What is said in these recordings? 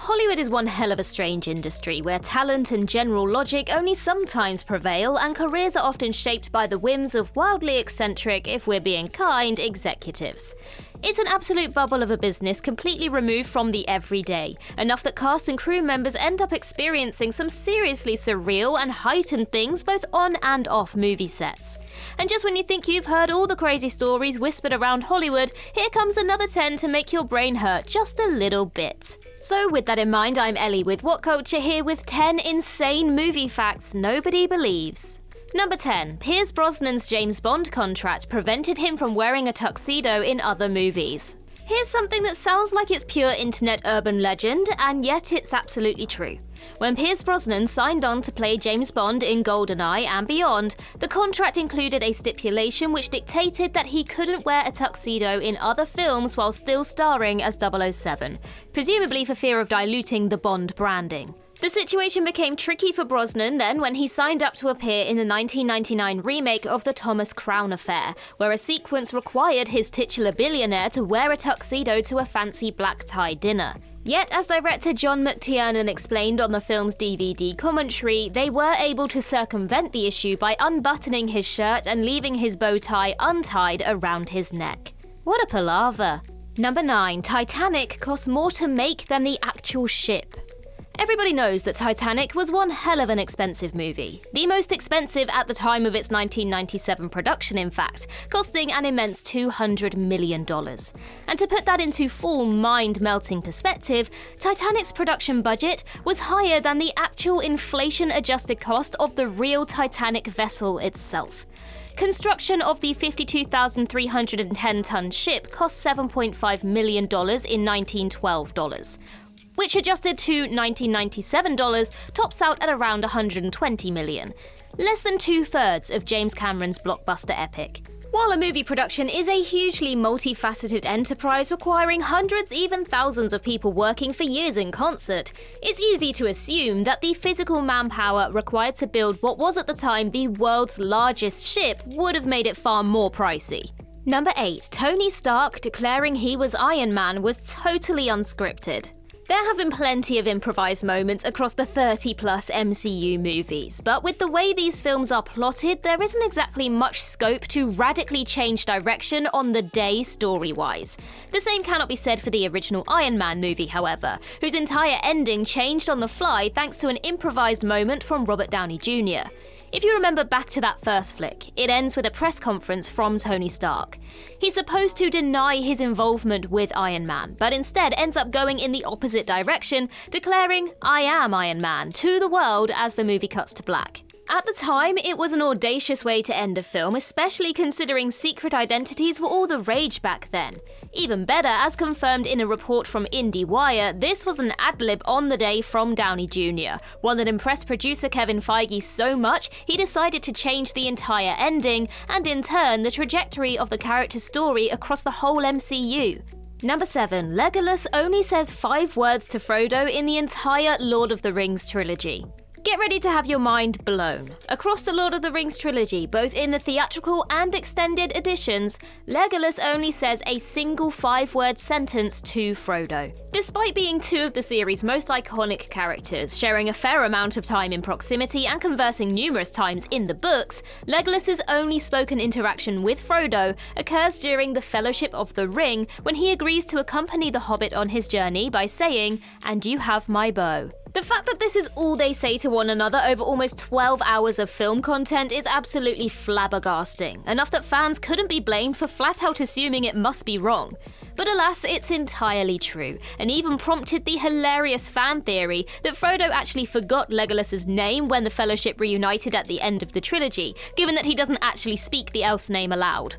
Hollywood is one hell of a strange industry where talent and general logic only sometimes prevail, and careers are often shaped by the whims of wildly eccentric, if we're being kind, executives. It's an absolute bubble of a business completely removed from the everyday, enough that cast and crew members end up experiencing some seriously surreal and heightened things both on and off movie sets. And just when you think you've heard all the crazy stories whispered around Hollywood, here comes another 10 to make your brain hurt just a little bit. So with that in mind, I'm Ellie with What Culture, here with 10 insane movie facts nobody believes. Number 10. Pierce Brosnan's James Bond contract prevented him from wearing a tuxedo in other movies. Here's something that sounds like it's pure internet urban legend, and yet it's absolutely true. When Pierce Brosnan signed on to play James Bond in GoldenEye and beyond, the contract included a stipulation which dictated that he couldn't wear a tuxedo in other films while still starring as 007, presumably for fear of diluting the Bond branding. The situation became tricky for Brosnan then when he signed up to appear in the 1999 remake of The Thomas Crown Affair, where a sequence required his titular billionaire to wear a tuxedo to a fancy black tie dinner. Yet, as director John McTiernan explained on the film's DVD commentary, they were able to circumvent the issue by unbuttoning his shirt and leaving his bow tie untied around his neck. What a palaver. Number 9. Titanic cost more to make than the actual ship. Everybody knows that Titanic was one hell of an expensive movie. The most expensive at the time of its 1997 production, in fact, costing an immense $200 million. And to put that into full mind-melting perspective, Titanic's production budget was higher than the actual inflation-adjusted cost of the real Titanic vessel itself. Construction of the 52,310-ton ship cost $7.5 million in 1912 dollars, which adjusted to $1997 tops out at around $120 million, less than two-thirds of James Cameron's blockbuster epic. While a movie production is a hugely multifaceted enterprise requiring hundreds, even thousands of people working for years in concert, it's easy to assume that the physical manpower required to build what was at the time the world's largest ship would have made it far more pricey. Number 8. Tony Stark declaring he was Iron Man was totally unscripted. There have been plenty of improvised moments across the 30-plus MCU movies, but with the way these films are plotted, there isn't exactly much scope to radically change direction on the day story-wise. The same cannot be said for the original Iron Man movie, however, whose entire ending changed on the fly thanks to an improvised moment from Robert Downey Jr. If you remember back to that first flick, it ends with a press conference from Tony Stark. He's supposed to deny his involvement with Iron Man, but instead ends up going in the opposite direction, declaring, "I am Iron Man," to the world as the movie cuts to black. At the time, it was an audacious way to end a film, especially considering secret identities were all the rage back then. Even better, as confirmed in a report from IndieWire, this was an ad-lib on the day from Downey Jr., one that impressed producer Kevin Feige so much he decided to change the entire ending, and in turn the trajectory of the character's story across the whole MCU. Number 7. Legolas only says 5 words to Frodo in the entire Lord of the Rings trilogy. Get ready to have your mind blown. Across the Lord of the Rings trilogy, both in the theatrical and extended editions, Legolas only says a single 5-word sentence to Frodo. Despite being 2 of the series' most iconic characters, sharing a fair amount of time in proximity and conversing numerous times in the books, Legolas's only spoken interaction with Frodo occurs during the Fellowship of the Ring when he agrees to accompany the Hobbit on his journey by saying, "And you have my bow." The fact that this is all they say to one another over almost 12 hours of film content is absolutely flabbergasting, enough that fans couldn't be blamed for flat out assuming it must be wrong. But alas, it's entirely true, and even prompted the hilarious fan theory that Frodo actually forgot Legolas's name when the Fellowship reunited at the end of the trilogy, given that he doesn't actually speak the elf's name aloud.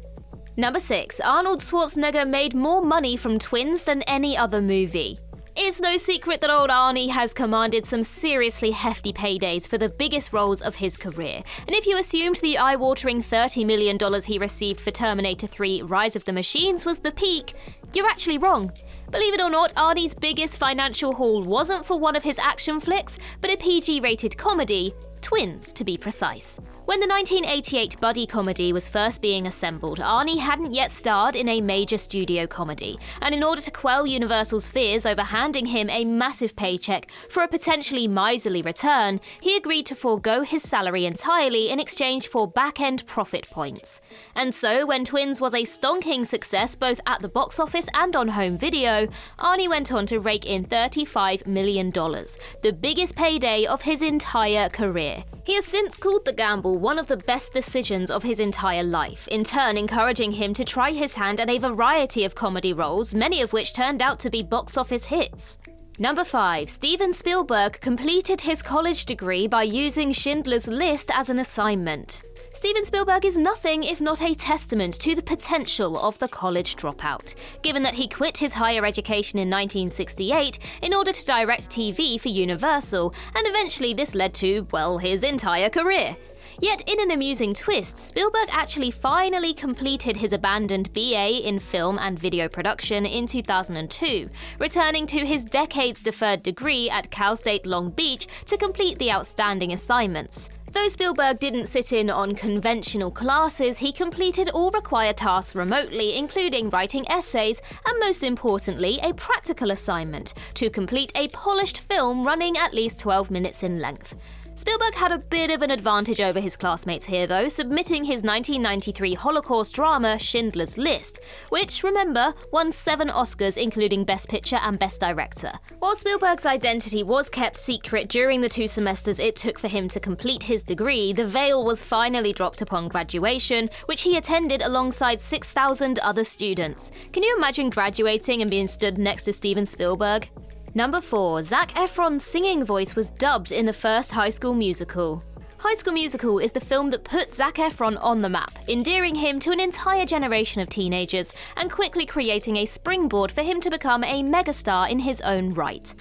Number 6. Arnold Schwarzenegger made more money from Twins than any other movie. It's no secret that old Arnie has commanded some seriously hefty paydays for the biggest roles of his career, and if you assumed the eye-watering $30 million he received for Terminator 3: Rise of the Machines was the peak, you're actually wrong. Believe it or not, Arnie's biggest financial haul wasn't for one of his action flicks, but a PG-rated comedy, Twins to be precise. When the 1988 buddy comedy was first being assembled, Arnie hadn't yet starred in a major studio comedy, and in order to quell Universal's fears over handing him a massive paycheck for a potentially miserly return, he agreed to forego his salary entirely in exchange for back-end profit points. And so, when Twins was a stonking success both at the box office and on home video, Arnie went on to rake in $35 million, the biggest payday of his entire career. He has since called the gamble one of the best decisions of his entire life, in turn encouraging him to try his hand at a variety of comedy roles, many of which turned out to be box office hits. Number 5. Steven Spielberg completed his college degree by using Schindler's List as an assignment. Steven Spielberg is nothing if not a testament to the potential of the college dropout, given that he quit his higher education in 1968 in order to direct TV for Universal, and eventually this led to, well, his entire career. Yet, in an amusing twist, Spielberg actually finally completed his abandoned BA in film and video production in 2002, returning to his decades-deferred degree at Cal State Long Beach to complete the outstanding assignments. Though Spielberg didn't sit in on conventional classes, he completed all required tasks remotely, including writing essays and, most importantly, a practical assignment to complete a polished film running at least 12 minutes in length. Spielberg had a bit of an advantage over his classmates here though, submitting his 1993 Holocaust drama Schindler's List, which, remember, won 7 Oscars including Best Picture and Best Director. While Spielberg's identity was kept secret during the 2 semesters it took for him to complete his degree, the veil was finally dropped upon graduation, which he attended alongside 6,000 other students. Can you imagine graduating and being stood next to Steven Spielberg? Number 4. Zac Efron's singing voice was dubbed in the first High School Musical. High School Musical is the film that put Zac Efron on the map, endearing him to an entire generation of teenagers and quickly creating a springboard for him to become a megastar in his own right.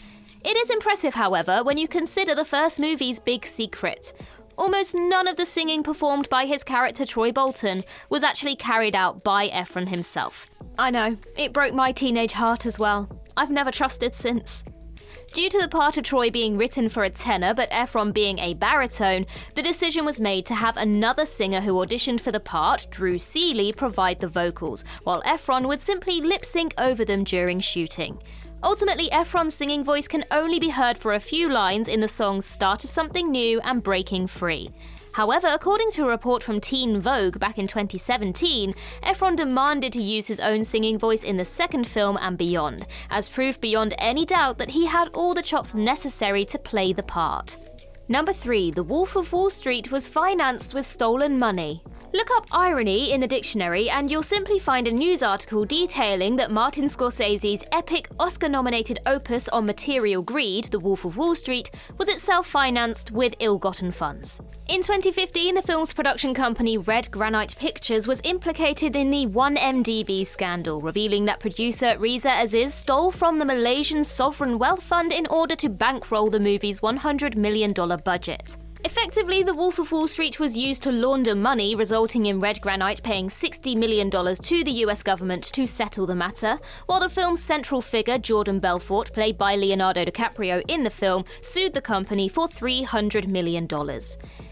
It is impressive, however, when you consider the first movie's big secret. Almost none of the singing performed by his character Troy Bolton was actually carried out by Efron himself. I know, it broke my teenage heart as well. I've never trusted since. Due to the part of Troy being written for a tenor but Efron being a baritone, the decision was made to have another singer who auditioned for the part, Drew Seeley, provide the vocals, while Efron would simply lip-sync over them during shooting. Ultimately, Efron's singing voice can only be heard for a few lines in the songs Start of Something New and Breaking Free. However, according to a report from Teen Vogue back in 2017, Efron demanded to use his own singing voice in the second film and beyond, as proof beyond any doubt that he had all the chops necessary to play the part. Number 3. The Wolf of Wall Street was financed with stolen money. Look up irony in the dictionary and you'll simply find a news article detailing that Martin Scorsese's epic Oscar-nominated opus on material greed, The Wolf of Wall Street, was itself financed with ill-gotten funds. In 2015, the film's production company Red Granite Pictures was implicated in the 1MDB scandal, revealing that producer Reza Aziz stole from the Malaysian Sovereign Wealth Fund in order to bankroll the movie's $100 million budget. Effectively, The Wolf of Wall Street was used to launder money, resulting in Red Granite paying $60 million to the US government to settle the matter, while the film's central figure, Jordan Belfort, played by Leonardo DiCaprio in the film, sued the company for $300 million.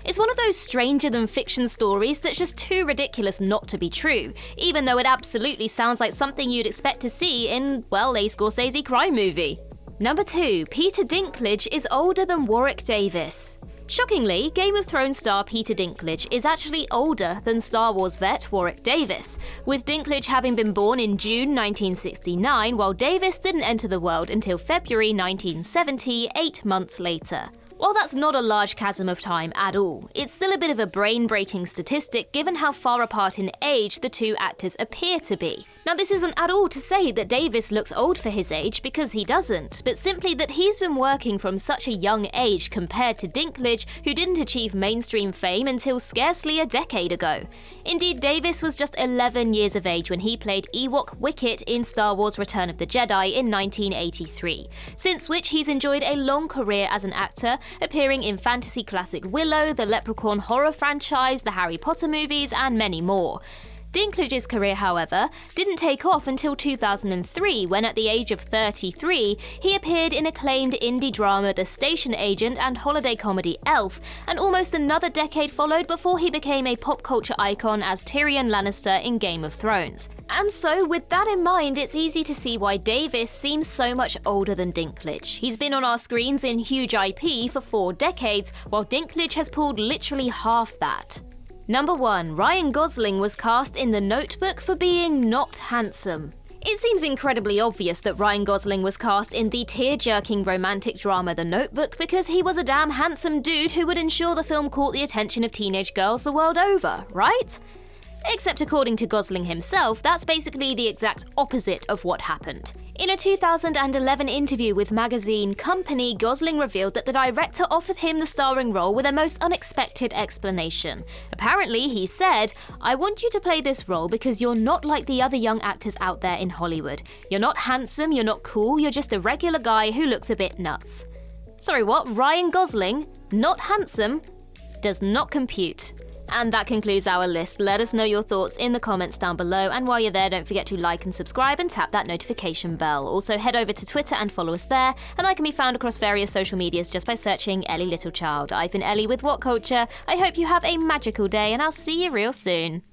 It's one of those stranger-than-fiction stories that's just too ridiculous not to be true, even though it absolutely sounds like something you'd expect to see in, well, a Scorsese crime movie. Number 2. Peter Dinklage is older than Warwick Davis. Shockingly, Game of Thrones star Peter Dinklage is actually older than Star Wars vet Warwick Davis, with Dinklage having been born in June 1969, while Davis didn't enter the world until February 1970, 8 months later. While that's not a large chasm of time at all, it's still a bit of a brain-breaking statistic given how far apart in age the two actors appear to be. Now, this isn't at all to say that Davis looks old for his age, because he doesn't, but simply that he's been working from such a young age compared to Dinklage, who didn't achieve mainstream fame until scarcely a decade ago. Indeed, Davis was just 11 years of age when he played Ewok Wicket in Star Wars Return of the Jedi in 1983, since which he's enjoyed a long career as an actor, appearing in fantasy classic Willow, the Leprechaun horror franchise, the Harry Potter movies, and many more. Dinklage's career, however, didn't take off until 2003, when at the age of 33, he appeared in acclaimed indie drama The Station Agent and holiday comedy Elf, and almost another decade followed before he became a pop culture icon as Tyrion Lannister in Game of Thrones. And so, with that in mind, it's easy to see why Davis seems so much older than Dinklage. He's been on our screens in huge IP for 4 decades, while Dinklage has pulled literally half that. Number 1. Ryan Gosling was cast in The Notebook for being not handsome. It seems incredibly obvious that Ryan Gosling was cast in the tear-jerking romantic drama The Notebook because he was a damn handsome dude who would ensure the film caught the attention of teenage girls the world over, right? Except according to Gosling himself, that's basically the exact opposite of what happened. In a 2011 interview with magazine Company, Gosling revealed that the director offered him the starring role with a most unexpected explanation. Apparently, he said, "I want you to play this role because you're not like the other young actors out there in Hollywood. You're not handsome, you're not cool, you're just a regular guy who looks a bit nuts." Sorry, what? Ryan Gosling? Not handsome? Does not compute. And that concludes our list. Let us know your thoughts in the comments down below, and while you're there, don't forget to like and subscribe and tap that notification bell. Also, head over to Twitter and follow us there, and I can be found across various social medias just by searching Ellie Littlechild. I've been Ellie with What Culture. I hope you have a magical day, and I'll see you real soon.